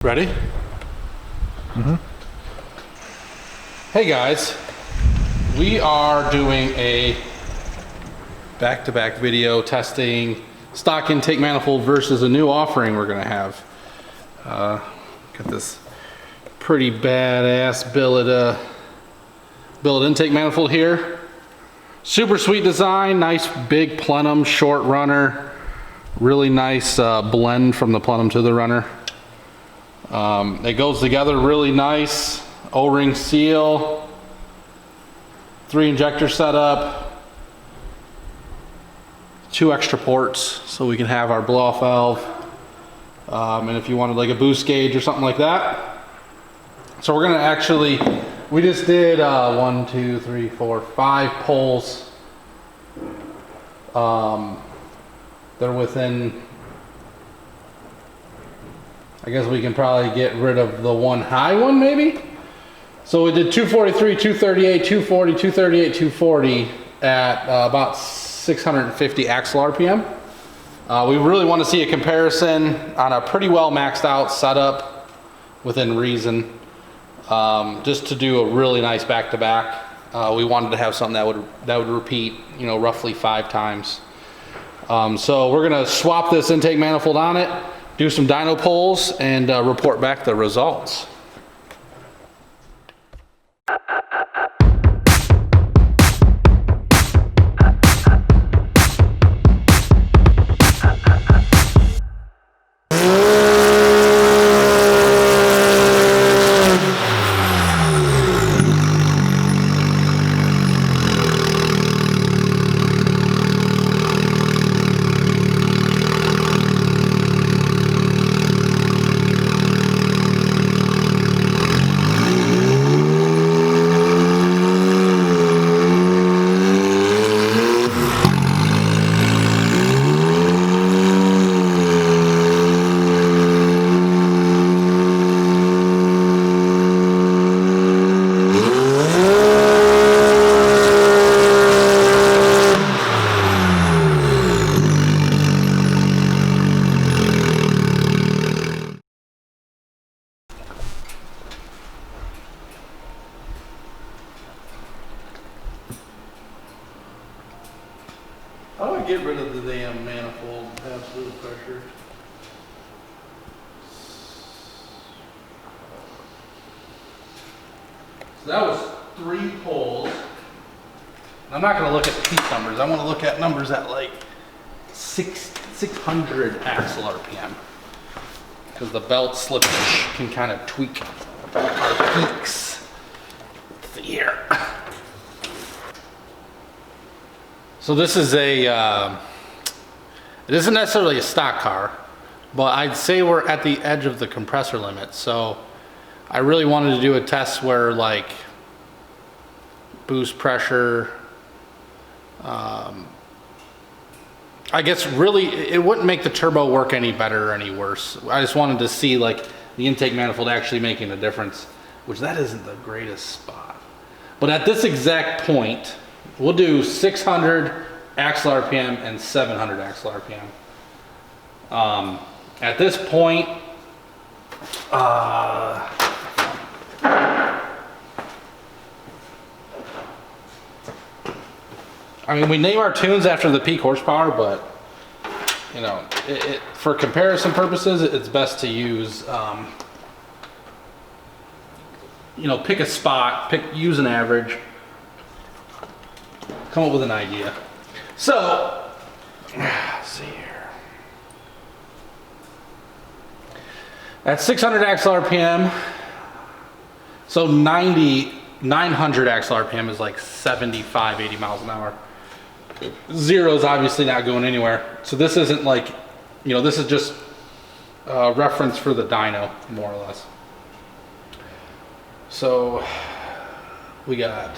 Ready? Mm-hmm. Hey guys, we are doing a back-to-back video testing stock intake manifold versus a new offering we're gonna have. Got this pretty badass billet intake manifold here. Super sweet design, nice big plenum, short runner, really nice blend from the plenum to the runner. It goes together really nice. O-ring seal, 3 injector setup, 2 extra ports so we can have our blow off valve. And if you wanted like a boost gauge or something like that. So we're gonna we just did 1, 2, 3, 4, 5 pulls. They're within, I guess we can probably get rid of the one high one maybe. So we did 243, 238, 240, 238, 240 at about 650 axle RPM. We really want to see a comparison on a pretty well maxed out setup within reason. Just to do a really nice back to back. We wanted to have something that would repeat, you know, roughly 5 times. So we're gonna swap this intake manifold on it, do some dyno pulls, and report back the results. How do I get rid of the damn manifold absolute pressure? So that was 3 pulls. I'm not going to look at piece numbers. I want to look at numbers at like 600 axle RPM. Because the belt slippage can kind of tweak our peaks. Let's see here. So this is it isn't necessarily a stock car, but I'd say we're at the edge of the compressor limit. So I really wanted to do a test where like boost pressure, I guess really it wouldn't make the turbo work any better or any worse. I just wanted to see like the intake manifold actually making a difference, which that isn't the greatest spot. But at this exact point, we'll do 600 axle RPM and 700 axle RPM. At this point, I mean, we name our tunes after the peak horsepower, but you know, for comparison purposes, it's best to use, you know, pick a spot, use an average. Come up with an idea. So, let's see here. At 600 axle RPM, so 900 axle RPM is like 75, 80 miles an hour. Zero is obviously not going anywhere. So this isn't like, you know, this is just a reference for the dyno, more or less. So, we got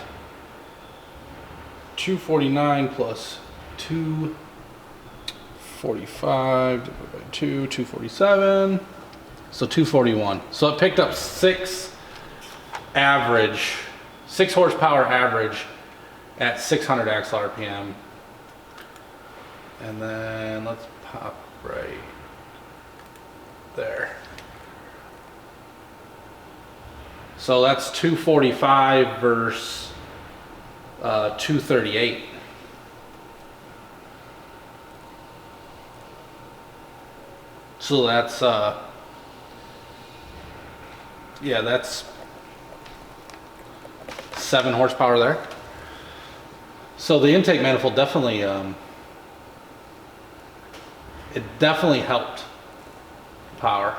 249 plus 245 divided by 247. So 241. So it picked up 6 horsepower average at 600 axle RPM. And then let's pop right there. So that's 245 versus 238. So that's yeah, that's 7 horsepower there. So the intake manifold definitely it definitely helped power.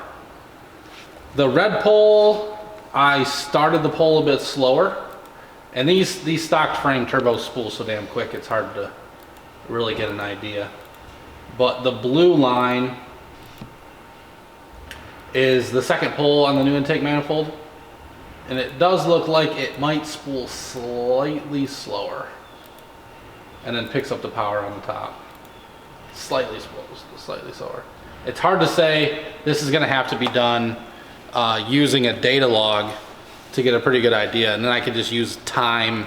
The red pole, I started the pole a bit slower, and these stock frame turbos spool so damn quick it's hard to really get an idea. But the blue line is the second pole on the new intake manifold, and it does look like it might spool slightly slower and then picks up the power on the top. Slightly slower. It's hard to say. This is going to have to be done using a data log to get a pretty good idea, and then I could just use time.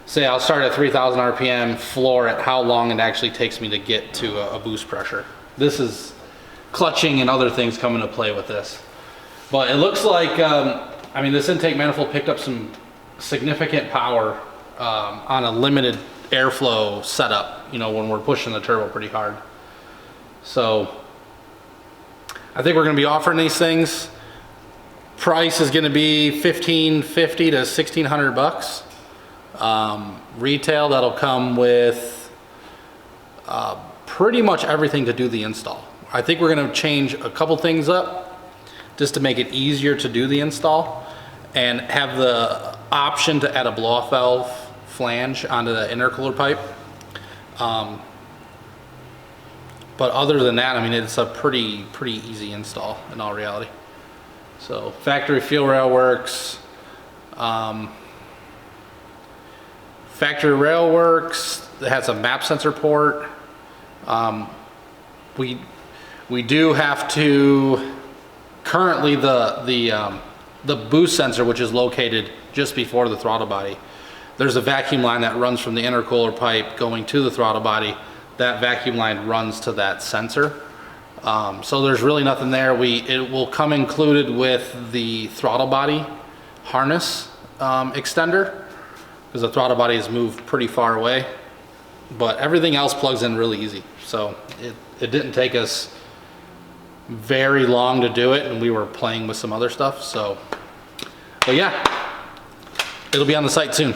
Say I'll start at 3,000 RPM, floor at how long it actually takes me to get to a boost pressure. This is clutching and other things come into play with this. But it looks like, I mean, this intake manifold picked up some significant power on a limited airflow setup, you know, when we're pushing the turbo pretty hard. So I think we're going to be offering these things. Price is going to be $1,550 to $1,600. Retail, that'll come with pretty much everything to do the install. I think we're going to change a couple things up just to make it easier to do the install, and have the option to add a blow-off valve flange onto the intercooler pipe. But other than that, I mean, it's a pretty easy install in all reality. So factory fuel rail works. Factory rail works. It has a map sensor port. We do have to, currently the boost sensor, which is located just before the throttle body, there's a vacuum line that runs from the intercooler pipe going to the throttle body. That vacuum line runs to that sensor. So there's really nothing there. It will come included with the throttle body harness extender, because the throttle body is moved pretty far away. But everything else plugs in really easy. So it didn't take us very long to do it, and we were playing with some other stuff. So, but yeah, it'll be on the site soon.